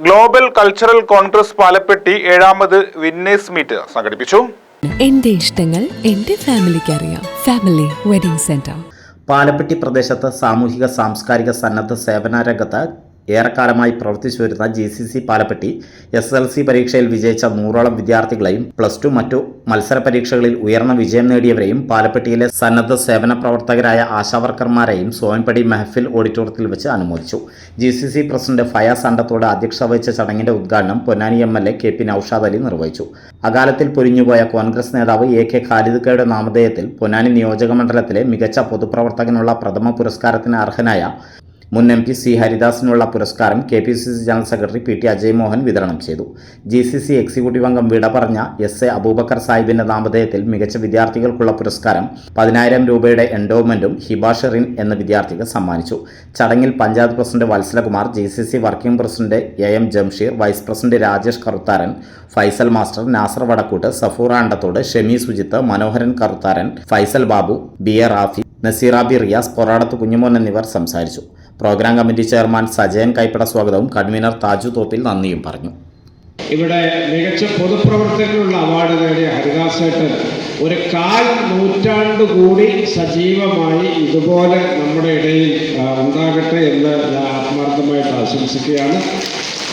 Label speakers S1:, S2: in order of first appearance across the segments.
S1: Global cultural congress Palappetti 7ാമത് winners meet സംഘടിപ്പിച്ചു.
S2: എന്റെ ഇഷ്ടങ്ങൾ എന്റെ ഫാമിലിക്ക് അറിയാം. Family wedding centre.
S3: പാലപ്പെട്ടി പ്രദേശത്ത് സാമൂഹിക സാംസ്കാരിക സന്നദ്ധ സേവന രംഗത്ത് ഏറെക്കാലമായി പ്രവർത്തിച്ചു വരുന്ന GCC പാലപ്പെട്ടി SSLC പരീക്ഷയിൽ വിജയിച്ച 100ഓളം വിദ്യാർത്ഥികളെയും +2 മറ്റു മത്സര പരീക്ഷകളിൽ ഉയർന്ന വിജയം നേടിയവരെയും പാലപ്പെട്ടിയിലെ സന്നദ്ധ സേവന പ്രവർത്തകരായ ആശാവർക്കർമാരെയും സോൻപടി മെഹഫിൽ ഓഡിറ്റോറിയത്തിൽ വെച്ച് അനുമോദിച്ചു. GCC പ്രസിഡന്റ് ഫയാസ് അണ്ടത്തോട് അധ്യക്ഷത വഹിച്ച ചടങ്ങിന്റെ ഉദ്ഘാടനം പൊന്നാനി MLA KP നൌഷാദ് അലി നിർവഹിച്ചു. അകാലത്തിൽ പൊലിഞ്ഞുപോയ കോൺഗ്രസ് നേതാവ് AK ഖാലിദ് കയുടെ നാമധേയത്തിൽ പൊന്നാനി നിയോജക മണ്ഡലത്തിലെ മികച്ച പൊതുപ്രവർത്തകനുള്ള പ്രഥമ പുരസ്കാരത്തിന് അർഹനായ മുൻ MP C ഹരിദാസിനുള്ള പുരസ്കാരം KPCC general secretary PT Mohan മോഹൻ വിതരണം ചെയ്തു. GCC എക്സിക്യൂട്ടീവ് അംഗം വിട പറഞ്ഞ SA അബൂബക്കർ സാഹിബിന്റെ നാമധേയത്തിൽ മികച്ച വിദ്യാർത്ഥികൾക്കുള്ള പുരസ്കാരം 10,000 രൂപയുടെ എൻഡോവ്മെന്റും ഹിബ ഷെറിൻ എന്ന വിദ്യാർത്ഥിക്ക് സമ്മാനിച്ചു. ചടങ്ങിൽ panchayat president Vatsalakumar, GCC working president AM Jamsheer, vice president Rajesh Karutharan, Faisal master, Nasar Vadakkoot, Safura Andathode, Shemi Sujith, Manoharan Karutharan, Faisal Babu, BA Rafi, Naseerabi Riyas, Poradath Kunjumon എന്നിവർ സംസാരിച്ചു. Programme committee chairman Sajayan Kaippada സ്വാഗതവും കൺവീനർ താജു തോപ്പിൽ നന്ദിയും പറഞ്ഞു.
S4: ഇവിടെ മികച്ച പൊതുപ്രവർത്തകനുള്ള അവാർഡ് നേടിയ ഹരിദാസേട്ടൻ ഒരു 1/4 നൂറ്റാണ്ട് കൂടി സജീവമായി ഇതുപോലെ നമ്മുടെ ഇടയിൽ ഉണ്ടാകട്ടെ എന്ന് ഞാൻ ആത്മാർത്ഥമായിട്ട് ആശംസിക്കുകയാണ്.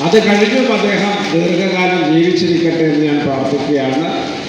S4: അത് കഴിഞ്ഞും അദ്ദേഹം ദീർഘകാലം ജീവിച്ചിരിക്കട്ടെ എന്ന് ഞാൻ പ്രാർത്ഥിക്കുകയാണ്.